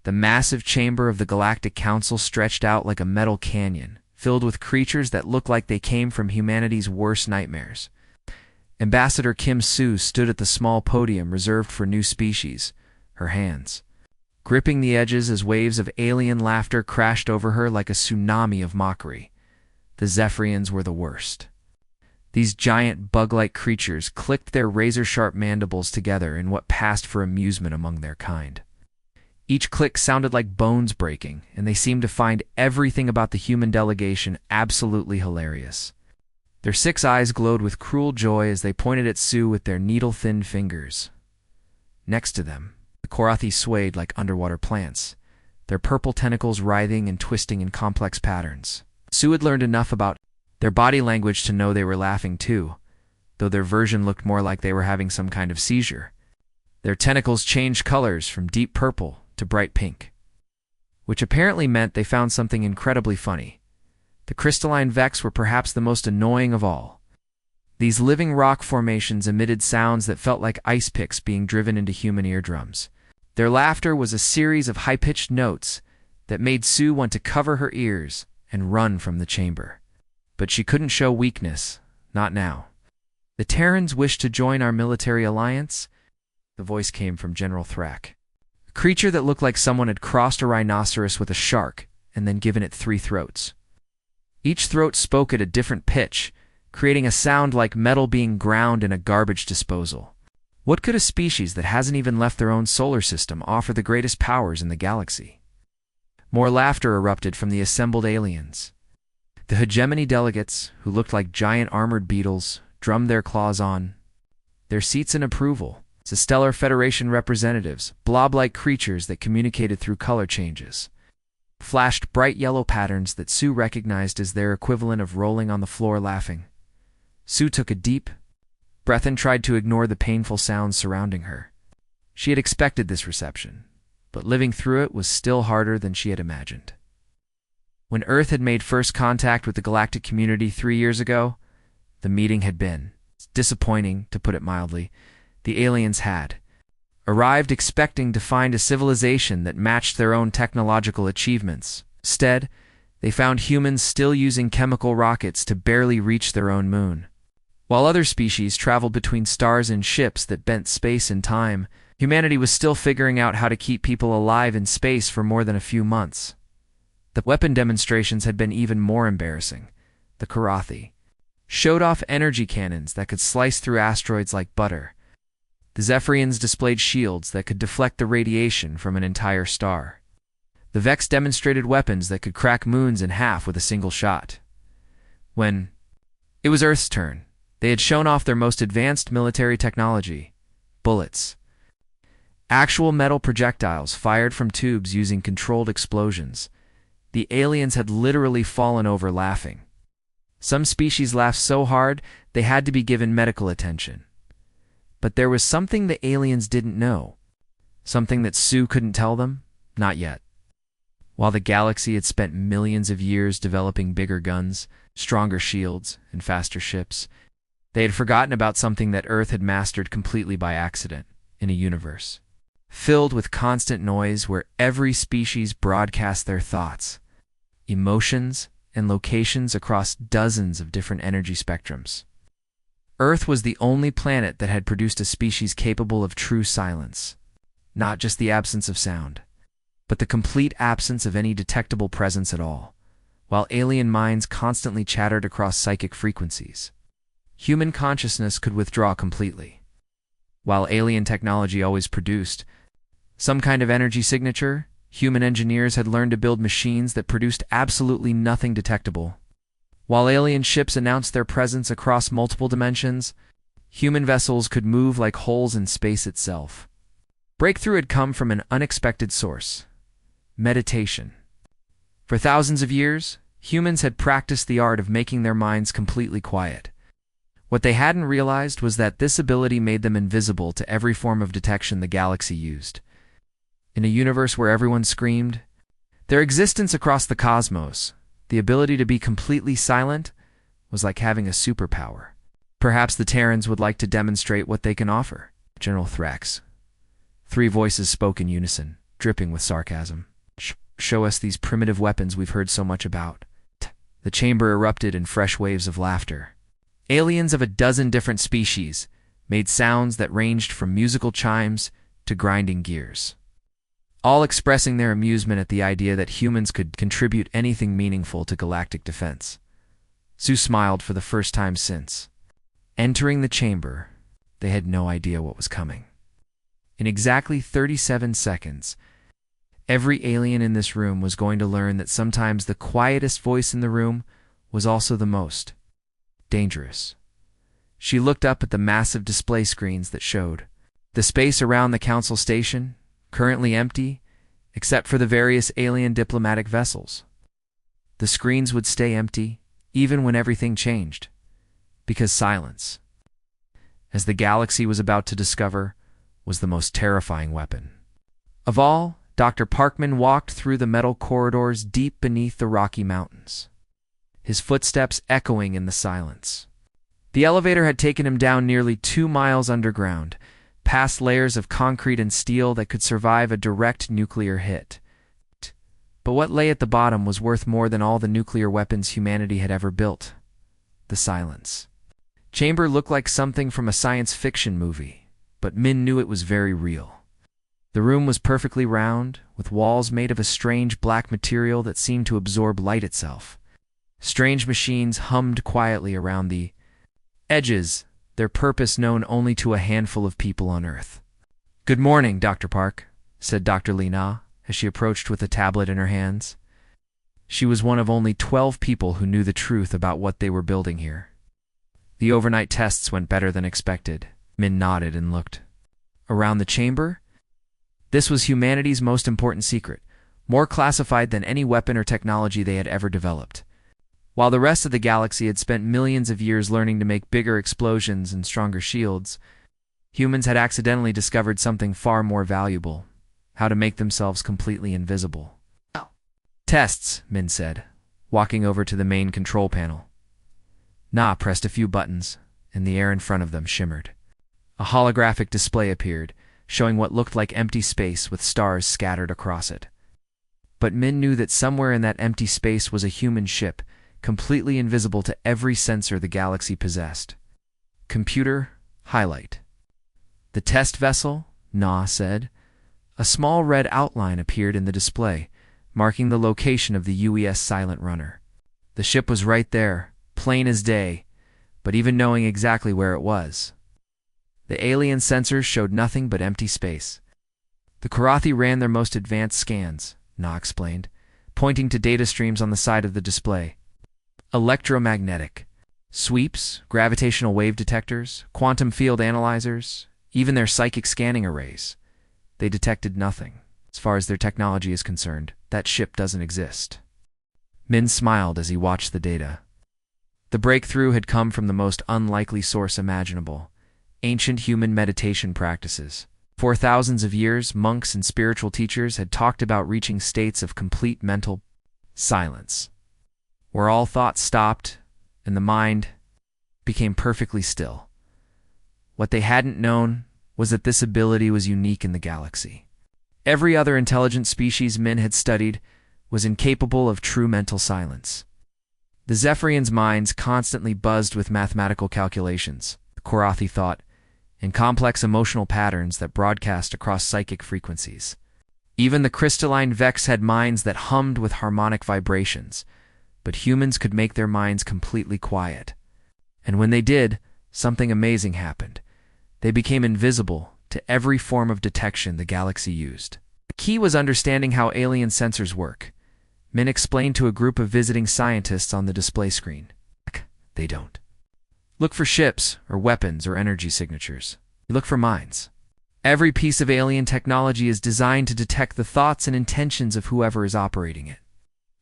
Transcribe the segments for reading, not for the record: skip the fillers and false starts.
The massive chamber of the Galactic Council stretched out like a metal canyon, filled with creatures that looked like they came from humanity's worst nightmares. Ambassador Kim Soo stood at the small podium reserved for new species, her hands gripping the edges as waves of alien laughter crashed over her like a tsunami of mockery. The Zephyrians were the worst. These giant bug-like creatures clicked their razor-sharp mandibles together in what passed for amusement among their kind. Each click sounded like bones breaking, and they seemed to find everything about the human delegation absolutely hilarious. Their 6 eyes glowed with cruel joy as they pointed at Sue with their needle-thin fingers. Next to them, the Korathi swayed like underwater plants, their purple tentacles writhing and twisting in complex patterns. Sue had learned enough about their body language to know they were laughing too, though their version looked more like they were having some kind of seizure. Their tentacles changed colors from deep purple to bright pink, which apparently meant they found something incredibly funny. The crystalline Vex were perhaps the most annoying of all. These living rock formations emitted sounds that felt like ice picks being driven into human eardrums. Their laughter was a series of high-pitched notes that made Sue want to cover her ears and run from the chamber. But she couldn't show weakness, not now. "The Terrans wish to join our military alliance?" The voice came from General Thrak, a creature that looked like someone had crossed a rhinoceros with a shark and then given it 3 throats. Each throat spoke at a different pitch, creating a sound like metal being ground in a garbage disposal. What could a species that hasn't even left their own solar system offer the greatest powers in the galaxy? More laughter erupted from the assembled aliens. The hegemony delegates, who looked like giant armored beetles, drummed their claws on their seats in approval. The Stellar Federation representatives, blob-like creatures that communicated through color changes, flashed bright yellow patterns that Sue recognized as their equivalent of rolling on the floor laughing. Sue took a deep breath and tried to ignore the painful sounds surrounding her. She had expected this reception, but living through it was still harder than she had imagined. When Earth had made first contact with the galactic community 3 years ago, the meeting had been disappointing, to put it mildly. The aliens had arrived expecting to find a civilization that matched their own technological achievements. Instead, they found humans still using chemical rockets to barely reach their own moon. While other species traveled between stars in ships that bent space and time, humanity was still figuring out how to keep people alive in space for more than a few months. The weapon demonstrations had been even more embarrassing. The Korathi showed off energy cannons that could slice through asteroids like butter. The Zephyrians displayed shields that could deflect the radiation from an entire star. The Vex demonstrated weapons that could crack moons in half with a single shot. When it was Earth's turn, they had shown off their most advanced military technology: bullets. Actual metal projectiles fired from tubes using controlled explosions. The aliens had literally fallen over laughing. Some species laughed so hard they had to be given medical attention. But there was something the aliens didn't know. Something that Sue couldn't tell them? Not yet. While the galaxy had spent millions of years developing bigger guns, stronger shields, and faster ships, they had forgotten about something that Earth had mastered completely by accident, in a universe filled with constant noise where every species broadcast their thoughts, emotions, and locations across dozens of different energy spectrums. Earth was the only planet that had produced a species capable of true silence, not just the absence of sound, but the complete absence of any detectable presence at all, while alien minds constantly chattered across psychic frequencies. Human consciousness could withdraw completely. While alien technology always produced some kind of energy signature, human engineers had learned to build machines that produced absolutely nothing detectable. While alien ships announced their presence across multiple dimensions, human vessels could move like holes in space itself. Breakthrough had come from an unexpected source: meditation. For thousands of years, humans had practiced the art of making their minds completely quiet. What they hadn't realized was that this ability made them invisible to every form of detection the galaxy used. In a universe where everyone screamed their existence across the cosmos, the ability to be completely silent was like having a superpower. Perhaps the Terrans would like to demonstrate what they can offer. General Thrax. 3 voices spoke in unison. dripping with sarcasm. Show us these primitive weapons we've heard so much about. The chamber erupted in fresh waves of laughter. Aliens of a dozen different species made sounds that ranged from musical chimes to grinding gears, all expressing their amusement at the idea that humans could contribute anything meaningful to galactic defense. Sue smiled for the first time since entering the chamber. They had no idea what was coming. In exactly 37 seconds, every alien in this room was going to learn that sometimes the quietest voice in the room was also the most dangerous. She looked up at the massive display screens that showed the space around the council station, currently empty, except for the various alien diplomatic vessels. The screens would stay empty, even when everything changed, because silence, as the galaxy was about to discover, was the most terrifying weapon of all. Dr. Parkman walked through the metal corridors deep beneath the Rocky Mountains, his footsteps echoing in the silence. The elevator had taken him down nearly 2 miles underground, past layers of concrete and steel that could survive a direct nuclear hit. But what lay at the bottom was worth more than all the nuclear weapons humanity had ever built: the silence. Chamber looked like something from a science fiction movie, but Min knew it was very real. The room was perfectly round, with walls made of a strange black material that seemed to absorb light itself. Strange machines hummed quietly around the edges, their purpose known only to a handful of people on Earth. "Good morning, Dr. Park," said Dr. Lina, as she approached with a tablet in her hands. She was one of only 12 people who knew the truth about what they were building here. The overnight tests went better than expected. Min nodded and looked around the chamber. This was humanity's most important secret, more classified than any weapon or technology they had ever developed. While the rest of the galaxy had spent millions of years learning to make bigger explosions and stronger shields, humans had accidentally discovered something far more valuable: how to make themselves completely invisible. "Tests," Min said, walking over to the main control panel. Na pressed a few buttons, and the air in front of them shimmered. A holographic display appeared, showing what looked like empty space with stars scattered across it. But Min knew that somewhere in that empty space was a human ship, completely invisible to every sensor the galaxy possessed. "Computer, highlight." "The test vessel," Na said. A small red outline appeared in the display, marking the location of the UES Silent Runner. The ship was right there, plain as day, but even knowing exactly where it was, the alien sensors showed nothing but empty space. "The Karathi ran their most advanced scans," Na explained, pointing to data streams on the side of the display. "Electromagnetic sweeps, gravitational wave detectors, quantum field analyzers, even their psychic scanning arrays. They detected nothing. As far as their technology is concerned, that ship doesn't exist." Min smiled as he watched the data. The breakthrough had come from the most unlikely source imaginable: ancient human meditation practices. For thousands of years, monks and spiritual teachers had talked about reaching states of complete mental silence, where all thoughts stopped and the mind became perfectly still. What they hadn't known was that this ability was unique in the galaxy. Every other intelligent species Min had studied was incapable of true mental silence. The Zephyrians' minds constantly buzzed with mathematical calculations, the Korathi thought, and complex emotional patterns that broadcast across psychic frequencies. Even the crystalline Vex had minds that hummed with harmonic vibrations, but humans could make their minds completely quiet. And when they did, something amazing happened. They became invisible to every form of detection the galaxy used. The key was understanding how alien sensors work. Min explained to a group of visiting scientists on the display screen. "They don't look for ships or weapons or energy signatures. They look for minds. Every piece of alien technology is designed to detect the thoughts and intentions of whoever is operating it."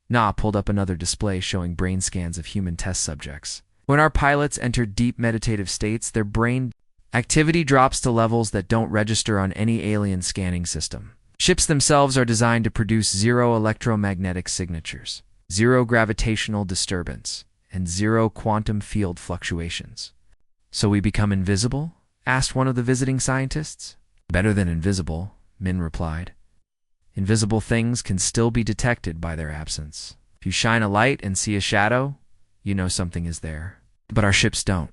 Na pulled up another display showing brain scans of human test subjects. When our pilots enter deep meditative states, their brain activity drops to levels that don't register on any alien scanning system. Ships themselves are designed to produce 0 electromagnetic signatures, 0 gravitational disturbance, and 0 quantum field fluctuations. "So we become invisible?" asked one of the visiting scientists. "Better than invisible," Min replied. Invisible things can still be detected by their absence. If you shine a light and see a shadow, you know something is there. But our ships don't.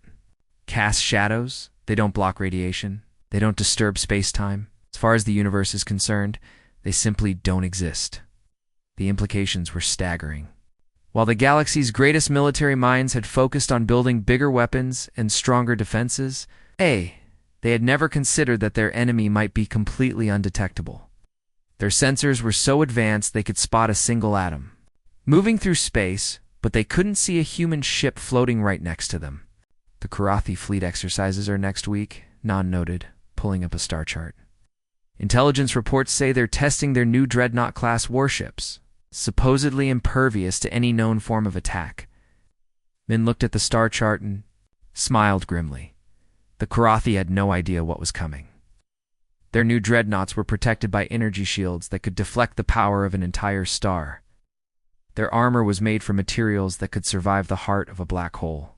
Cast shadows, they don't block radiation, they don't disturb space-time. As far as the universe is concerned, they simply don't exist. The implications were staggering. While the galaxy's greatest military minds had focused on building bigger weapons and stronger defenses, they had never considered that their enemy might be completely undetectable. Their sensors were so advanced they could spot a single atom moving through space, but they couldn't see a human ship floating right next to them. The Karathi fleet exercises are next week, Non noted, pulling up a star chart. Intelligence reports say they're testing their new Dreadnought-class warships, supposedly impervious to any known form of attack. Min looked at the star chart and smiled grimly. The Karathi had no idea what was coming. Their new dreadnoughts were protected by energy shields that could deflect the power of an entire star. Their armor was made from materials that could survive the heart of a black hole.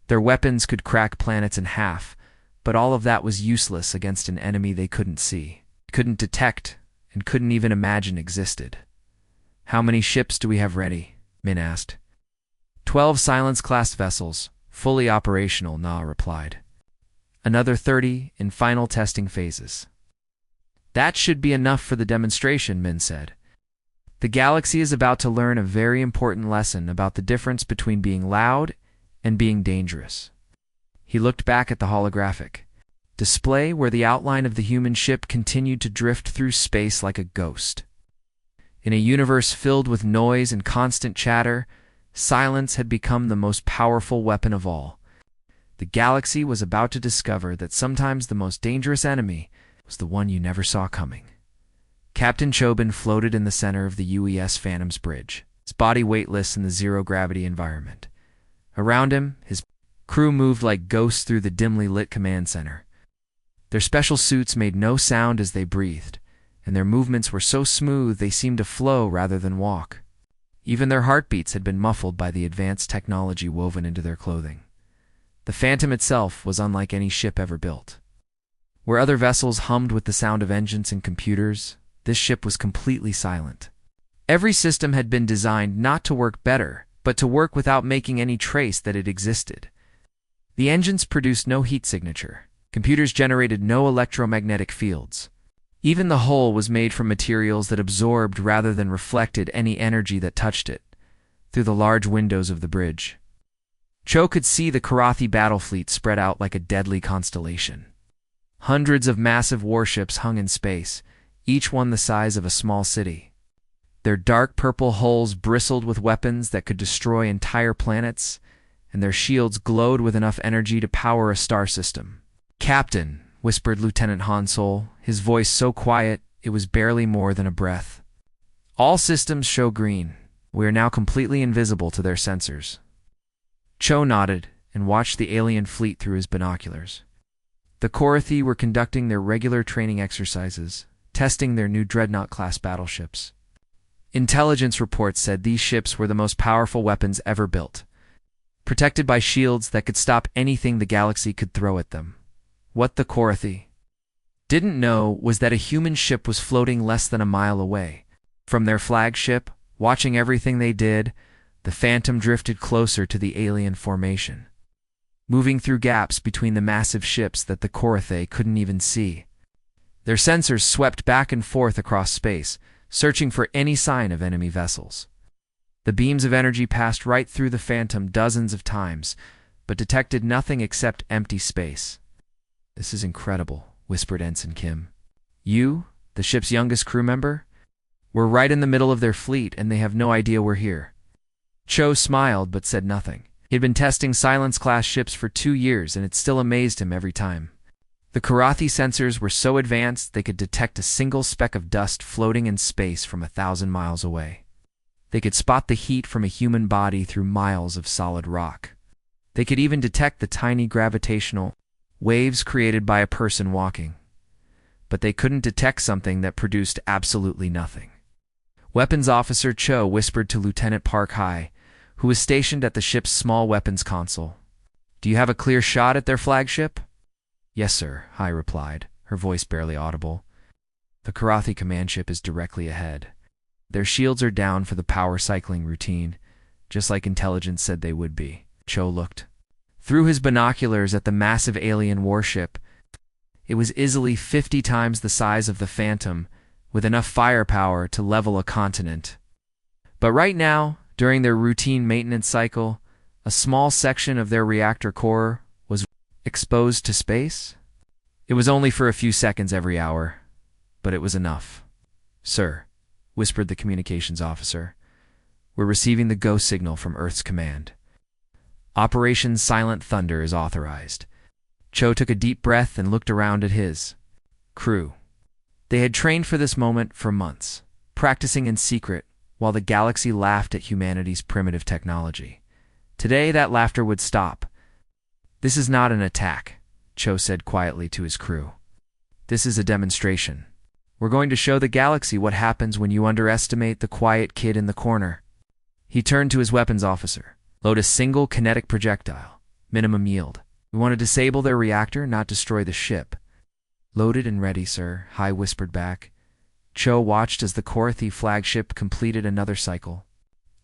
Their weapons could crack planets in half, but all of that was useless against an enemy they couldn't see, couldn't detect, and couldn't even imagine existed. "How many ships do we have ready?" Min asked. 12 Silence-class vessels, fully operational, Na replied. Another 30 in final testing phases. "That should be enough for the demonstration," Min said. "The galaxy is about to learn a very important lesson about the difference between being loud and being dangerous." He looked back at the holographic display where the outline of the human ship continued to drift through space like a ghost. In a universe filled with noise and constant chatter, silence had become the most powerful weapon of all. The galaxy was about to discover that sometimes the most dangerous enemy was the one you never saw coming. Captain Chobin floated in the center of the UES Phantom's bridge, his body weightless in the zero-gravity environment. Around him, his crew moved like ghosts through the dimly lit command center. Their special suits made no sound as they breathed, and their movements were so smooth they seemed to flow rather than walk. Even their heartbeats had been muffled by the advanced technology woven into their clothing. The Phantom itself was unlike any ship ever built. Where other vessels hummed with the sound of engines and computers, this ship was completely silent. Every system had been designed not to work better, but to work without making any trace that it existed. The engines produced no heat signature. Computers generated no electromagnetic fields. Even the hull was made from materials that absorbed rather than reflected any energy that touched it, through the large windows of the bridge. Cho could see the Karathi battle fleet spread out like a deadly constellation. Hundreds of massive warships hung in space, each one the size of a small city. Their dark purple hulls bristled with weapons that could destroy entire planets, and their shields glowed with enough energy to power a star system. "Captain," whispered Lieutenant Hansol, his voice so quiet it was barely more than a breath. "All systems show green. We are now completely invisible to their sensors." Cho nodded and watched the alien fleet through his binoculars. The Karathi were conducting their regular training exercises, testing their new Dreadnought-class battleships. Intelligence reports said these ships were the most powerful weapons ever built, protected by shields that could stop anything the galaxy could throw at them. What the Karathi didn't know was that a human ship was floating less than a mile away. From their flagship, watching everything they did, the Phantom drifted closer to the alien formation, moving through gaps between the massive ships that the Karathi couldn't even see. Their sensors swept back and forth across space, searching for any sign of enemy vessels. The beams of energy passed right through the Phantom dozens of times, but detected nothing except empty space. "This is incredible," whispered Ensign Kim. "You, the ship's youngest crew member? We're right in the middle of their fleet, and they have no idea we're here." Cho smiled but said nothing. He'd been testing Silence-class ships for 2 years, and it still amazed him every time. The Karathi sensors were so advanced they could detect a single speck of dust floating in space from 1,000 miles away. They could spot the heat from a human body through miles of solid rock. They could even detect the tiny gravitational waves created by a person walking. But they couldn't detect something that produced absolutely nothing. Weapons Officer Cho whispered to Lieutenant Park Hai, who was stationed at the ship's small weapons console. "Do you have a clear shot at their flagship?" "Yes, sir," Hai replied, her voice barely audible. The Karathi command ship is directly ahead. Their shields are down for the power cycling routine, just like intelligence said they would be. Cho looked through his binoculars at the massive alien warship. It was easily 50 times the size of the Phantom, with enough firepower to level a continent. But right now, during their routine maintenance cycle, a small section of their reactor core was exposed to space. It was only for a few seconds every hour, but it was enough. "Sir," whispered the communications officer, "we're receiving the go signal from Earth's command. Operation Silent Thunder is authorized." Cho took a deep breath and looked around at his crew. They had trained for this moment for months, practicing in secret while the galaxy laughed at humanity's primitive technology. Today, that laughter would stop. "This is not an attack," Cho said quietly to his crew. "This is a demonstration. We're going to show the galaxy what happens when you underestimate the quiet kid in the corner." He turned to his weapons officer. "Load a single kinetic projectile. Minimum yield. We want to disable their reactor, not destroy the ship." "Loaded and ready, sir," Hai whispered back. Cho watched as the Karathi flagship completed another cycle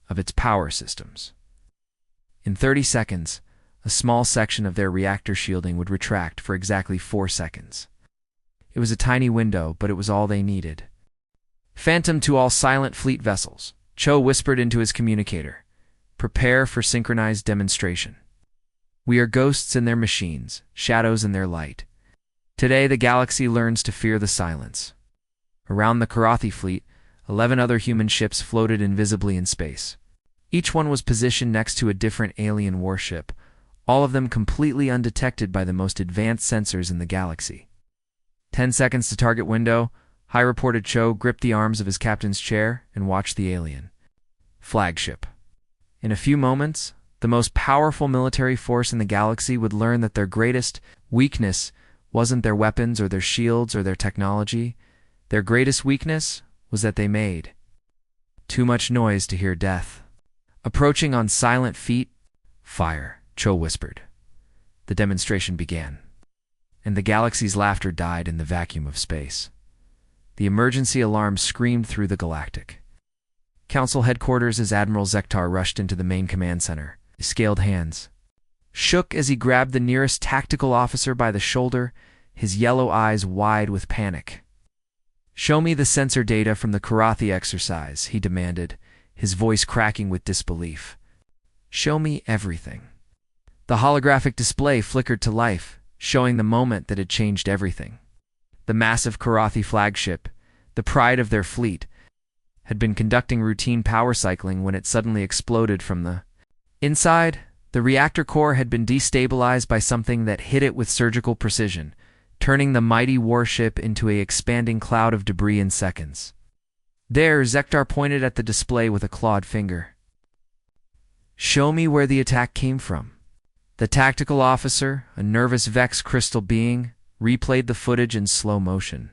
of its power systems. In 30 seconds, a small section of their reactor shielding would retract for exactly 4 seconds. It was a tiny window, but it was all they needed. "Phantom to all silent fleet vessels," Cho whispered into his communicator. "Prepare for synchronized demonstration. We are ghosts in their machines, shadows in their light. Today the galaxy learns to fear the silence." Around the Karathi fleet, 11 other human ships floated invisibly in space. Each one was positioned next to a different alien warship, all of them completely undetected by the most advanced sensors in the galaxy. 10 seconds to target window, Hai reported. Cho gripped the arms of his captain's chair and watched the alien flagship. In a few moments, the most powerful military force in the galaxy would learn that their greatest weakness wasn't their weapons or their shields or their technology. Their greatest weakness was that they made too much noise to hear death. Approaching on silent feet, "Fire," Cho whispered. The demonstration began, and the galaxy's laughter died in the vacuum of space. The emergency alarm screamed through the Galactic Council headquarters as Admiral Zektar rushed into the main command center. His scaled hands shook as he grabbed the nearest tactical officer by the shoulder, his yellow eyes wide with panic. "Show me the sensor data from the Karathi exercise," he demanded, his voice cracking with disbelief. "Show me everything." The holographic display flickered to life, showing the moment that had changed everything. The massive Karathi flagship, the pride of their fleet, had been conducting routine power cycling when it suddenly exploded from the inside. The reactor core had been destabilized by something that hit it with surgical precision, turning the mighty warship into an expanding cloud of debris in seconds. There, Zektar pointed at the display with a clawed finger. "Show me where the attack came from." The tactical officer, a nervous Vex crystal being, replayed the footage in slow motion.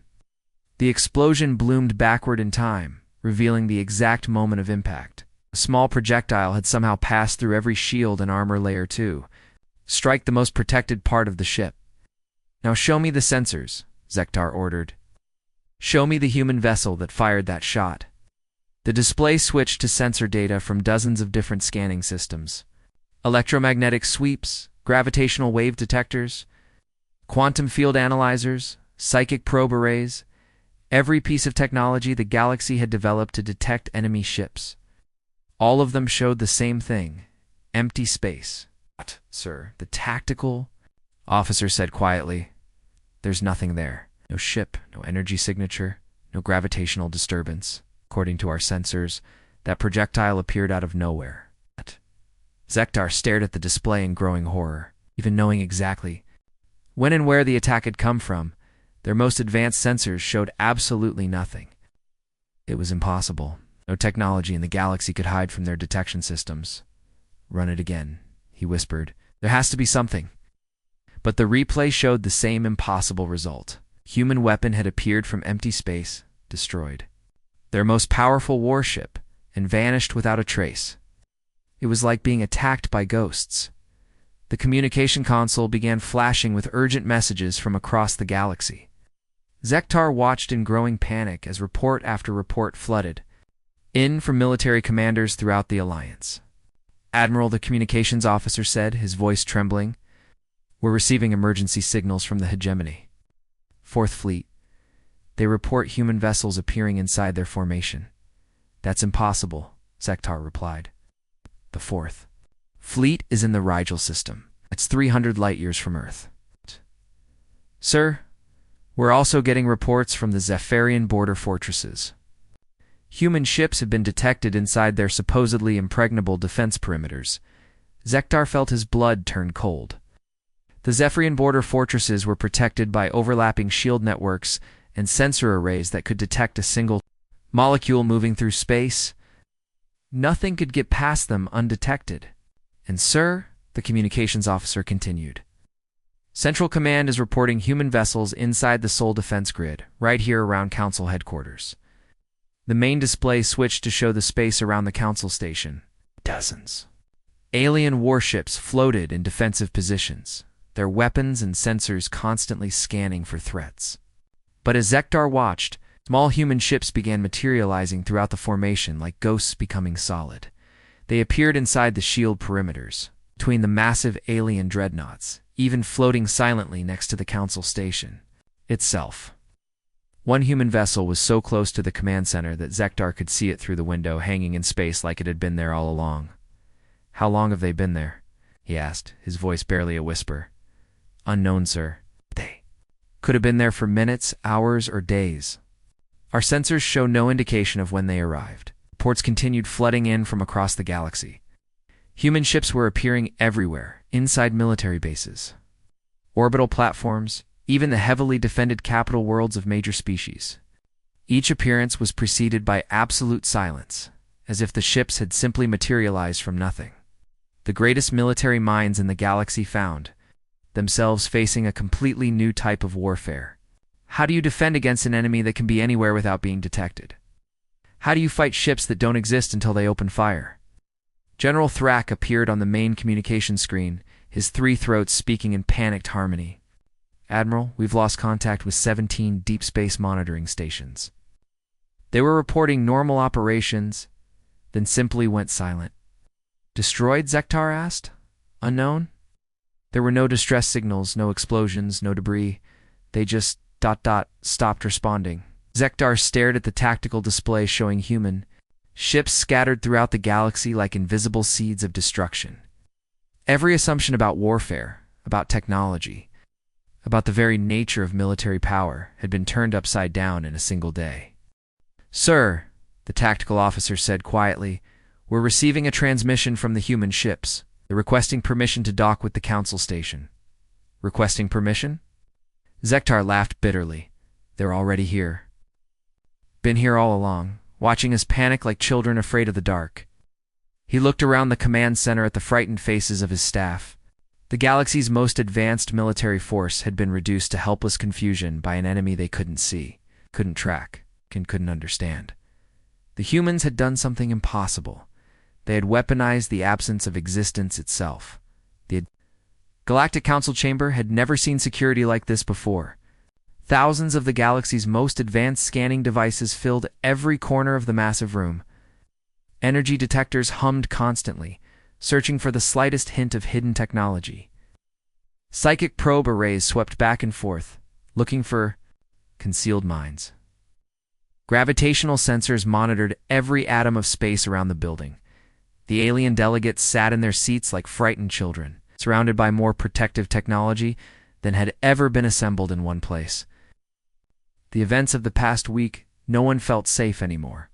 The explosion bloomed backward in time, revealing the exact moment of impact. A small projectile had somehow passed through every shield and armor layer too, strike the most protected part of the ship. "Now show me the sensors," Zektar ordered. "Show me the human vessel that fired that shot." The display switched to sensor data from dozens of different scanning systems. Electromagnetic sweeps, gravitational wave detectors, quantum field analyzers, psychic probe arrays, every piece of technology the galaxy had developed to detect enemy ships. All of them showed the same thing: empty space. "What, sir?" the tactical officer said quietly. "There's nothing there. No ship, no energy signature, no gravitational disturbance. According to our sensors, that projectile appeared out of nowhere." Zektar stared at the display in growing horror. Even knowing exactly when and where the attack had come from, their most advanced sensors showed absolutely nothing. It was impossible. No technology in the galaxy could hide from their detection systems. "Run it again," he whispered. "There has to be something." But the replay showed the same impossible result. Human weapon had appeared from empty space, destroyed their most powerful warship, and vanished without a trace. It was like being attacked by ghosts. The communication console began flashing with urgent messages from across the galaxy. Zektar watched in growing panic as report after report flooded in from military commanders throughout the Alliance. "Admiral," the communications officer said, his voice trembling, "we're receiving emergency signals from the hegemony. Fourth Fleet. They report human vessels appearing inside their formation." "That's impossible," Zektar replied. "The Fourth Fleet is in the Rigel system. It's 300 light-years from Earth." "Sir, we're also getting reports from the Zephyrian border fortresses. Human ships have been detected inside their supposedly impregnable defense perimeters." Zektar felt his blood turn cold. The Zephyrian border fortresses were protected by overlapping shield networks and sensor arrays that could detect a single molecule moving through space. Nothing could get past them undetected. "And sir," the communications officer continued, "Central Command is reporting human vessels inside the Sol defense grid, right here around Council headquarters." The main display switched to show the space around the Council station. Dozens. Alien warships floated in defensive positions, their weapons and sensors constantly scanning for threats. But as Zektar watched, small human ships began materializing throughout the formation like ghosts becoming solid. They appeared inside the shield perimeters, between the massive alien dreadnoughts, even floating silently next to the Council station itself. One human vessel was so close to the command center that Zektar could see it through the window, hanging in space like it had been there all along. "How long have they been there?" he asked, his voice barely a whisper. "Unknown, sir. They could have been there for minutes, hours, or days. Our sensors show no indication of when they arrived." Reports continued flooding in from across the galaxy. Human ships were appearing everywhere, inside military bases, orbital platforms, even the heavily defended capital worlds of major species. Each appearance was preceded by absolute silence, as if the ships had simply materialized from nothing. The greatest military minds in the galaxy found themselves facing a completely new type of warfare. How do you defend against an enemy that can be anywhere without being detected? How do you fight ships that don't exist until they open fire? General Thrak appeared on the main communication screen, his three throats speaking in panicked harmony. "Admiral, we've lost contact with 17 deep space monitoring stations. They were reporting normal operations, then simply went silent." "Destroyed?" Zektar asked. "Unknown?" "There were no distress signals, no explosions, no debris. They just ... stopped responding." Zektar stared at the tactical display showing human ships scattered throughout the galaxy like invisible seeds of destruction. Every assumption about warfare, about technology, about the very nature of military power had been turned upside down in a single day. "Sir," the tactical officer said quietly, "we're receiving a transmission from the human ships. They're requesting permission to dock with the Council station." "Requesting permission?" Zektar laughed bitterly. "They're already here. Been here all along, watching us panic like children afraid of the dark." He looked around the command center at the frightened faces of his staff. The galaxy's most advanced military force had been reduced to helpless confusion by an enemy they couldn't see, couldn't track, and couldn't understand. The humans had done something impossible. They had weaponized the absence of existence itself. The Galactic Council chamber had never seen security like this before. Thousands of the galaxy's most advanced scanning devices filled every corner of the massive room. Energy detectors hummed constantly, searching for the slightest hint of hidden technology. Psychic probe arrays swept back and forth, looking for concealed mines. Gravitational sensors monitored every atom of space around the building. The alien delegates sat in their seats like frightened children, surrounded by more protective technology than had ever been assembled in one place. The events of the past week, no one felt safe anymore.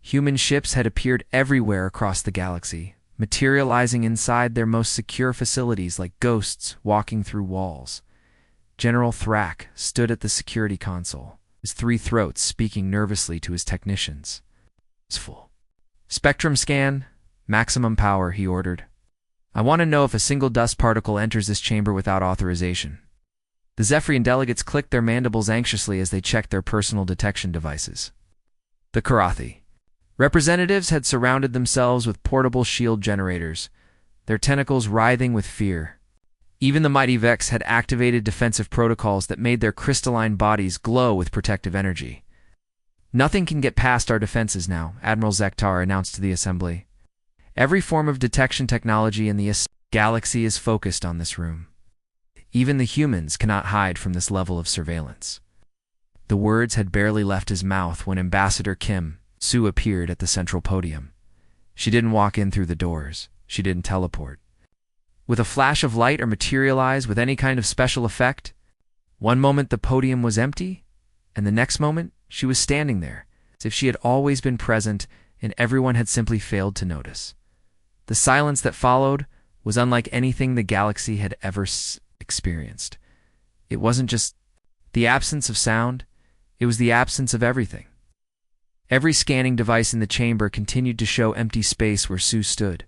Human ships had appeared everywhere across the galaxy, materializing inside their most secure facilities like ghosts walking through walls. General Thrak stood at the security console, his three throats speaking nervously to his technicians. "It's full. Spectrum scan, maximum power," he ordered. "I want to know if a single dust particle enters this chamber without authorization." The Zephyrian delegates clicked their mandibles anxiously as they checked their personal detection devices. The Karathi representatives had surrounded themselves with portable shield generators, their tentacles writhing with fear. Even the mighty Vex had activated defensive protocols that made their crystalline bodies glow with protective energy. "Nothing can get past our defenses now," Admiral Zektar announced to the assembly. "Every form of detection technology in the galaxy is focused on this room. Even the humans cannot hide from this level of surveillance." The words had barely left his mouth when Ambassador Kim Sue appeared at the central podium. She didn't walk in through the doors. She didn't teleport with a flash of light or materialize with any kind of special effect. One moment the podium was empty, and the next moment she was standing there, as if she had always been present and everyone had simply failed to notice. The silence that followed was unlike anything the galaxy had ever experienced. It wasn't just the absence of sound, it was the absence of everything. Every scanning device in the chamber continued to show empty space where Sue stood.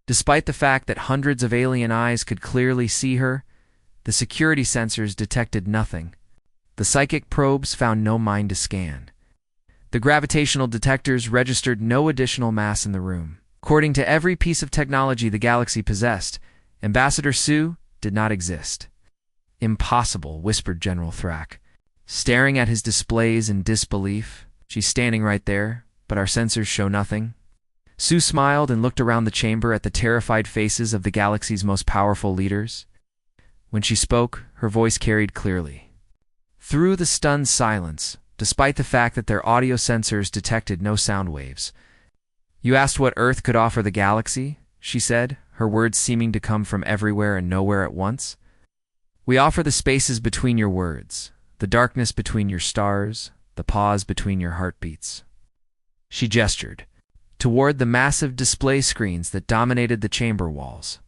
Despite the fact that hundreds of alien eyes could clearly see her, the security sensors detected nothing. The psychic probes found no mind to scan. The gravitational detectors registered no additional mass in the room. According to every piece of technology the galaxy possessed, Ambassador Sue did not exist. "Impossible," whispered General Thrak, staring at his displays in disbelief. "She's standing right there, but our sensors show nothing." Sue smiled and looked around the chamber at the terrified faces of the galaxy's most powerful leaders. When she spoke, her voice carried clearly through the stunned silence, despite the fact that their audio sensors detected no sound waves. "You asked what Earth could offer the galaxy," she said, her words seeming to come from everywhere and nowhere at once. "We offer the spaces between your words, the darkness between your stars, the pause between your heartbeats." She gestured toward the massive display screens that dominated the chamber walls.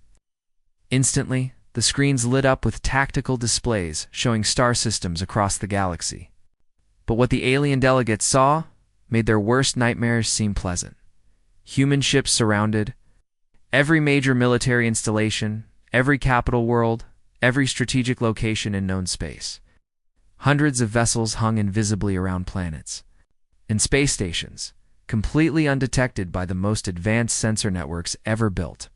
Instantly, the screens lit up with tactical displays showing star systems across the galaxy. But what the alien delegates saw made their worst nightmares seem pleasant. Human ships surrounded every major military installation, every capital world, every strategic location in known space. Hundreds of vessels hung invisibly around planets and space stations, completely undetected by the most advanced sensor networks ever built.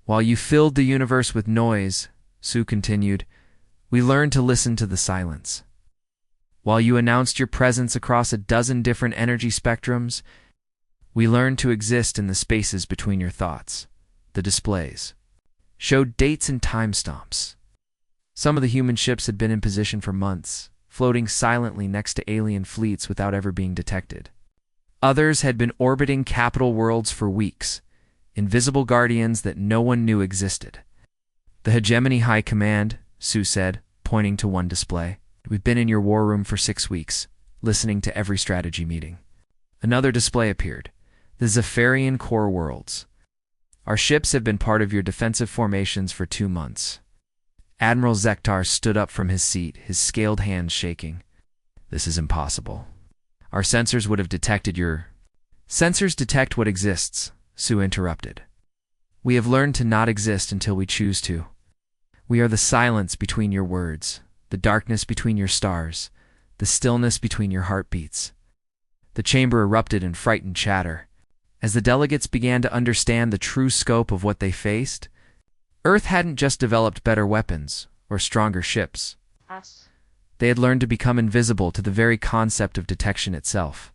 "While you filled the universe with noise," Sue continued, "we learned to listen to the silence. While you announced your presence across a dozen different energy spectrums, we learned to exist in the spaces between your thoughts." The displays showed dates and timestamps. Some of the human ships had been in position for months, floating silently next to alien fleets without ever being detected. Others had been orbiting capital worlds for weeks, invisible guardians that no one knew existed. "The Hegemony High Command," Sue said, pointing to one display. "We've been in your war room for 6 weeks, listening to every strategy meeting." Another display appeared. "The Zephyrian Core Worlds. Our ships have been part of your defensive formations for 2 months." Admiral Zektar stood up from his seat, his scaled hands shaking. "This is impossible. Our sensors would have detected your—" "Sensors detect what exists," Sue interrupted. "We have learned to not exist until we choose to. We are the silence between your words, the darkness between your stars, the stillness between your heartbeats." The chamber erupted in frightened chatter. As the delegates began to understand the true scope of what they faced, Earth hadn't just developed better weapons or stronger ships. They had learned to become invisible to the very concept of detection itself.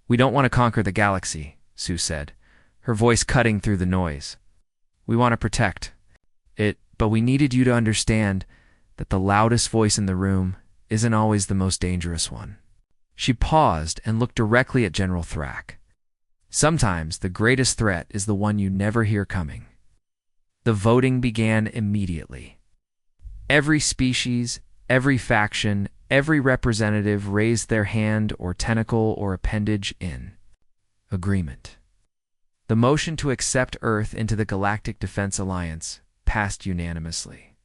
"We don't want to conquer the galaxy," Sue said, her voice cutting through the noise. "We want to protect it, but we needed you to understand that the loudest voice in the room isn't always the most dangerous one." She paused and looked directly at General Thrak. "Sometimes the greatest threat is the one you never hear coming." The voting began immediately. Every species, every faction, every representative raised their hand or tentacle or appendage in agreement. The motion to accept Earth into the Galactic Defense Alliance passed unanimously.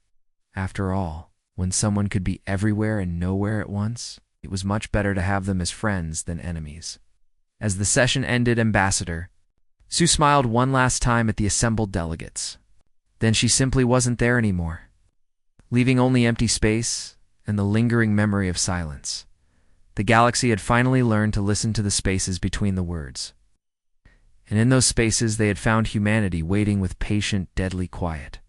After all, when someone could be everywhere and nowhere at once, it was much better to have them as friends than enemies. As the session ended, Ambassador Sue smiled one last time at the assembled delegates. Then she simply wasn't there anymore, leaving only empty space and the lingering memory of silence. The galaxy had finally learned to listen to the spaces between the words. And in those spaces they had found humanity waiting with patient, deadly quiet.